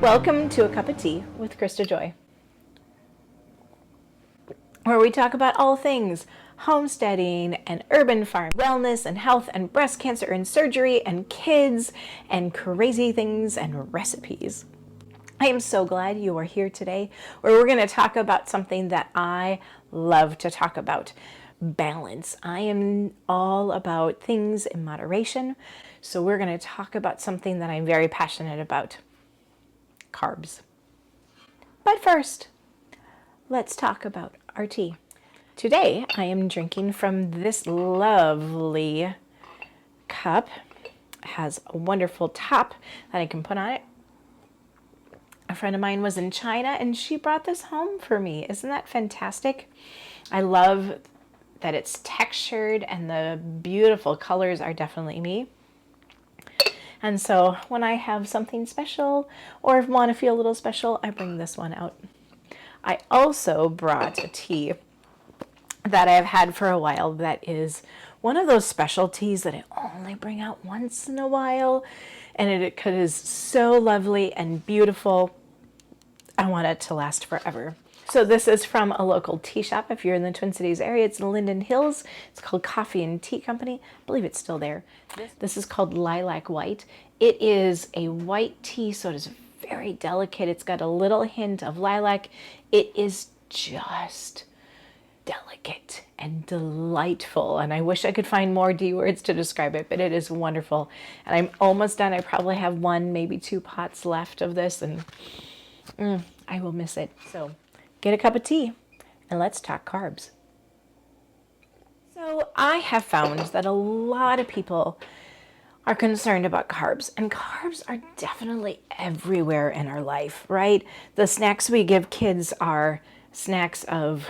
Welcome to A Cup of Tea with Krista Joy, where we talk about all things homesteading and urban farm, wellness and health and breast cancer and surgery and kids and crazy things and recipes. I am so glad you are here today, where we're going to talk about something that I love to talk about: balance. I am all about things in moderation, so we're going to talk about something that I'm very passionate about: carbs. But first, let's talk about our tea. Today, I am drinking from this lovely cup. It has a wonderful top that I can put on it. A friend of mine was in China and she brought this home for me. Isn't that fantastic? I love that it's textured and the beautiful colors are definitely me. And so when I have something special or want to feel a little special, I bring this one out. I also brought a tea that I've had for a while that is one of those special teas that I only bring out once in a while, and it is so lovely and beautiful. I want it to last forever. So this is from a local tea shop. If you're in the Twin Cities area, it's in Linden Hills. It's called Coffee and Tea Company. I believe it's still there. This is called Lilac White. It is a white tea, so it is very delicate. It's got a little hint of lilac. It is just delicate and delightful, and I wish I could find more D words to describe it, but it is wonderful. And I'm almost done. I probably have one, maybe two pots left of this, and I will miss it. So get a cup of tea and let's talk carbs. So I have found that a lot of people are concerned about carbs, and carbs are definitely everywhere in our life, right? The snacks we give kids are snacks of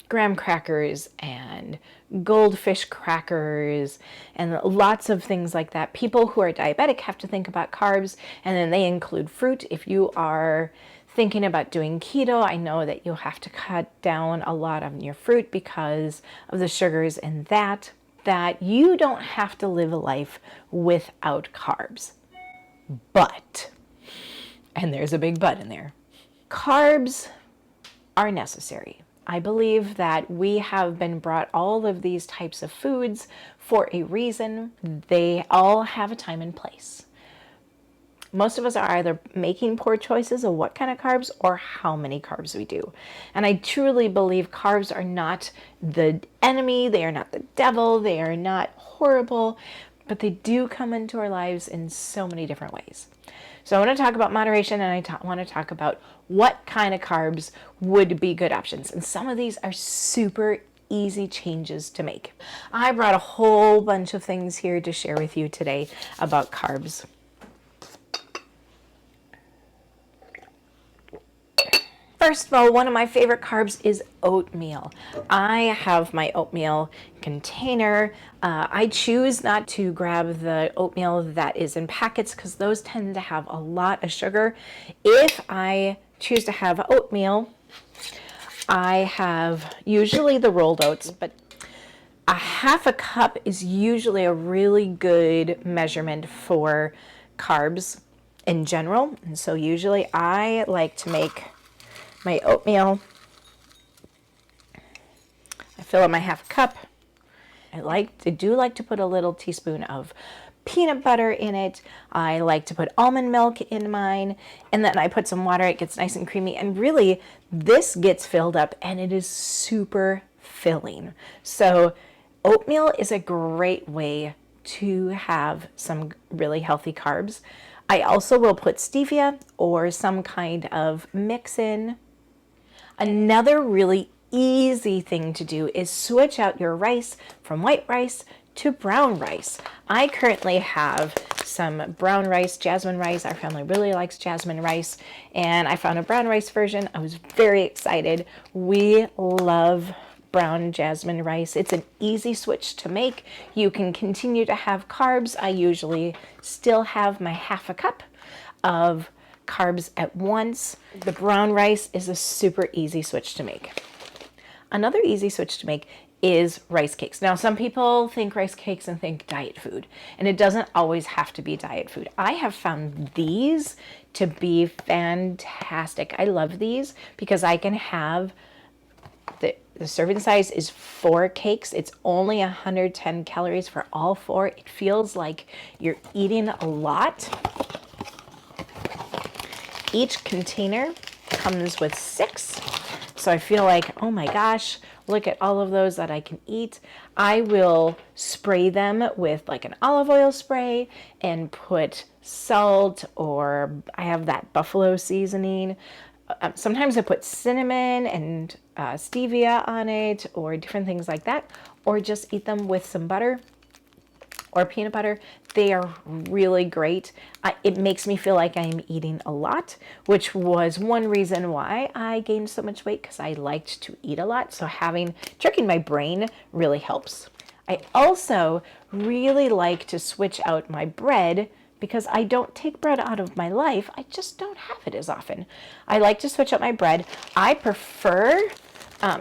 graham crackers and goldfish crackers and lots of things like that. People who are diabetic have to think about carbs, and then they include fruit. If you are thinking about doing keto, I know that you'll have to cut down a lot on your fruit because of the sugars in that you don't have to live a life without carbs. But, and there's a big but in there, carbs are necessary. I believe that we have been brought all of these types of foods for a reason. They all have a time and place. Most of us are either making poor choices of what kind of carbs or how many carbs we do. And I truly believe carbs are not the enemy. They are not the devil. They are not horrible, but they do come into our lives in so many different ways. So I want to talk about moderation, and I want to talk about what kind of carbs would be good options. And some of these are super easy changes to make. I brought a whole bunch of things here to share with you today about carbs. First of all, one of my favorite carbs is oatmeal. I have my oatmeal container. I choose not to grab the oatmeal that is in packets because those tend to have a lot of sugar. If I choose to have oatmeal, I have usually the rolled oats, but a half a cup is usually a really good measurement for carbs in general. And so usually I like to make my oatmeal. I fill up my half cup. I do like to put a little teaspoon of peanut butter in it. I like to put almond milk in mine, and then I put some water. It gets nice and creamy, and really this gets filled up and it is super filling. So oatmeal is a great way to have some really healthy carbs. I also will put stevia or some kind of mix in. Another really easy thing to do is switch out your rice from white rice to brown rice. I currently have some brown rice, jasmine rice. Our family really likes jasmine rice, and I found a brown rice version. I was very excited. We love brown jasmine rice. It's an easy switch to make. You can continue to have carbs. I usually still have my half a cup of carbs at once. The brown rice is a super easy switch to make. Another easy switch to make is rice cakes. Now, some people think rice cakes and think diet food, and it doesn't always have to be diet food. I have found these to be fantastic. I love these because I can have the serving size is 4 cakes. It's only 110 calories for all 4. It feels like you're eating a lot. Each container comes with 6. So I feel like, oh my gosh, look at all of those that I can eat. I will spray them with like an olive oil spray and put salt, or I have that buffalo seasoning. Sometimes I put cinnamon and stevia on it, or different things like that, or just eat them with some butter or peanut butter. They are really great. It makes me feel like I'm eating a lot, which was one reason why I gained so much weight, because I liked to eat a lot. So tricking my brain really helps. I also really like to switch out my bread, because I don't take bread out of my life. I just don't have it as often. I like to switch up my bread. I prefer,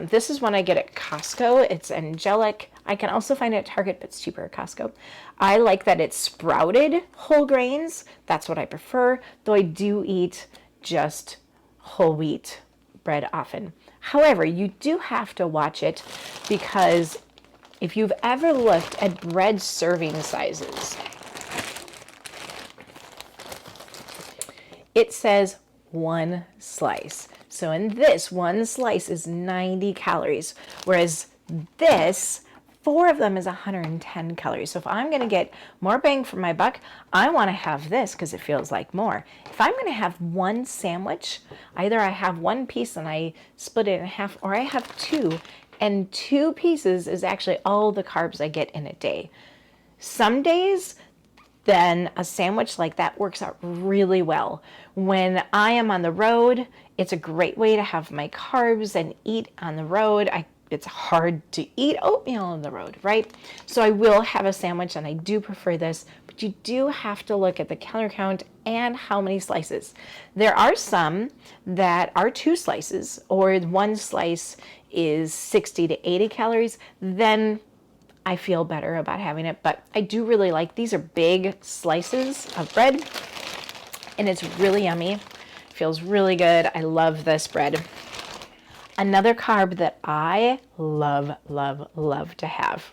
this is one I get at Costco. It's angelic. I can also find it at Target, but it's cheaper at Costco. I like that it's sprouted whole grains. That's what I prefer, though I do eat just whole wheat bread often. However, you do have to watch it, because if you've ever looked at bread serving sizes, it says 1 slice. So in this, 1 slice is 90 calories, whereas this, 4 of them is 110 calories. So if I'm gonna get more bang for my buck, I wanna have this because it feels like more. If I'm gonna have 1 sandwich, either I have 1 piece and I split it in half, or I have 2, and 2 pieces is actually all the carbs I get in a day. Some days, then a sandwich like that works out really well. When I am on the road, it's a great way to have my carbs and eat on the road. It's hard to eat oatmeal on the road, right? So I will have a sandwich, and I do prefer this, but you do have to look at the calorie count and how many slices. There are some that are 2 slices, or 1 slice is 60 to 80 calories. Then I feel better about having it, but I do really like, these are big slices of bread, and it's really yummy. Feels really good. I love this bread. Another carb that I love, love, love to have,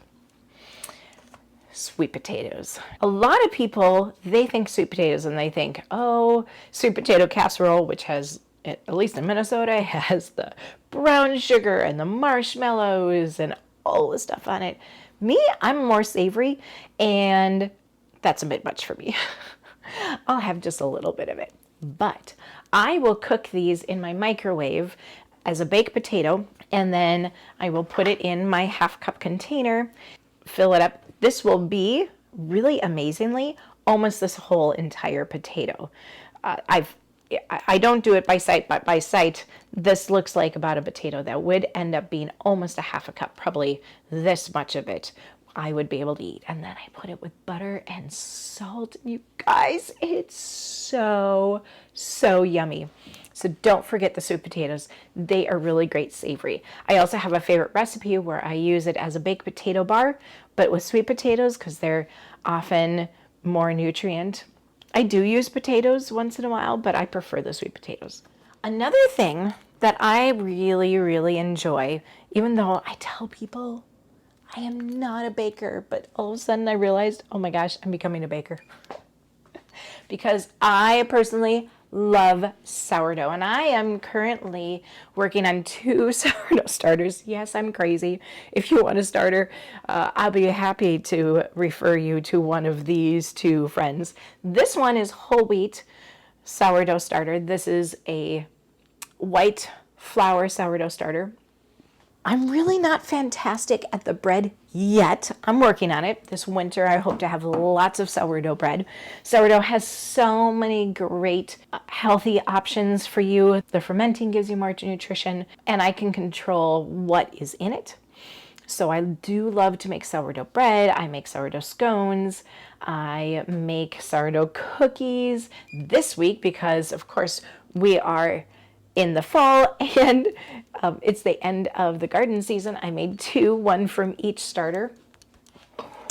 sweet potatoes. A lot of people, they think sweet potatoes and they think, oh, sweet potato casserole, which has, at least in Minnesota, has the brown sugar and the marshmallows and all the stuff on it. Me, I'm more savory, and that's a bit much for me. I'll have just a little bit of it. But I will cook these in my microwave as a baked potato, and then I will put it in my 1/2 cup container, fill it up. This will be, really amazingly, almost this whole entire potato. I don't do it by sight, but by sight, this looks like about a potato that would end up being almost a 1/2 cup, probably this much of it I would be able to eat. And then I put it with butter and salt. You guys, it's so, so yummy. So don't forget the sweet potatoes. They are really great savory. I also have a favorite recipe where I use it as a baked potato bar, but with sweet potatoes, because they're often more nutrient. I do use potatoes once in a while, but I prefer the sweet potatoes. Another thing that I really, really enjoy, even though I tell people I am not a baker, but all of a sudden I realized, oh my gosh, I'm becoming a baker. Because I personally love sourdough, and I am currently working on 2 sourdough starters. Yes, I'm crazy. If you want a starter, I'll be happy to refer you to one of these 2 friends. This one is whole wheat sourdough starter. This is a white flour sourdough starter. I'm really not fantastic at the bread yet. I'm working on it. This winter, I hope to have lots of sourdough bread. Sourdough has so many great healthy options for you. The fermenting gives you more nutrition, and I can control what is in it. So I do love to make sourdough bread. I make sourdough scones. I make sourdough cookies this week because, of course, we are in the fall, and it's the end of the garden season. I made two, one from each starter.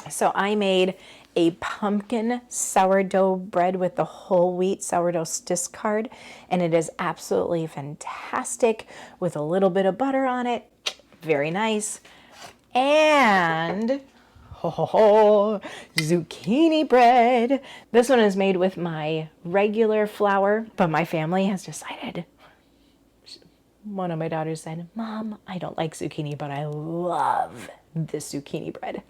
So I made a pumpkin sourdough bread with the whole wheat sourdough discard, and it is absolutely fantastic with a little bit of butter on it. Very nice. And zucchini bread. This one is made with my regular flour, but my family has decided. One of my daughters said, "Mom, I don't like zucchini, but I love this zucchini bread."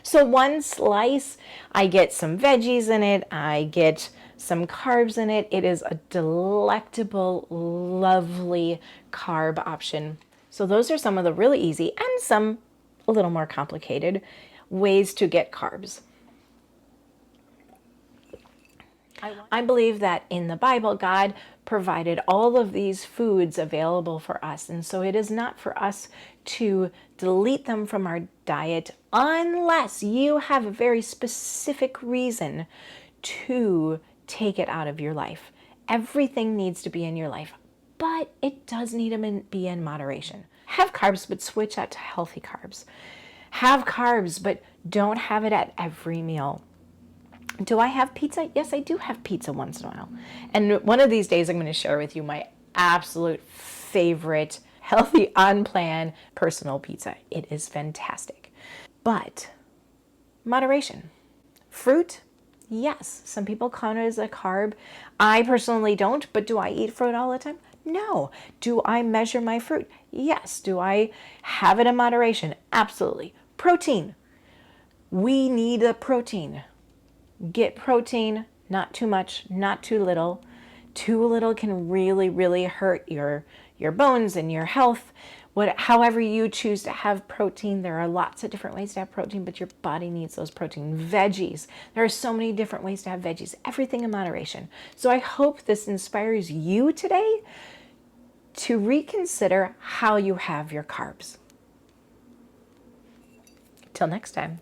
So one slice, I get some veggies in it, I get some carbs in it. It is a delectable, lovely carb option. So those are some of the really easy and some a little more complicated ways to get carbs. I believe that in the Bible, God provided all of these foods available for us. And so it is not for us to delete them from our diet unless you have a very specific reason to take it out of your life. Everything needs to be in your life, but it does need to be in moderation. Have carbs, but switch out to healthy carbs. Have carbs, but don't have it at every meal. Do I have pizza? Yes, I do have pizza once in a while. And one of these days I'm going to share with you my absolute favorite healthy on plan personal pizza. It is fantastic. But moderation. Fruit? Yes. Some people count it as a carb. I personally don't, but do I eat fruit all the time? No. Do I measure my fruit? Yes. Do I have it in moderation? Absolutely. Protein. We need the protein. Get protein, not too much, not too little. Too little can really, really hurt your bones and your health. However you choose to have protein, there are lots of different ways to have protein, but your body needs those protein. Veggies, there are so many different ways to have veggies, everything in moderation. So I hope this inspires you today to reconsider how you have your carbs. Till next time.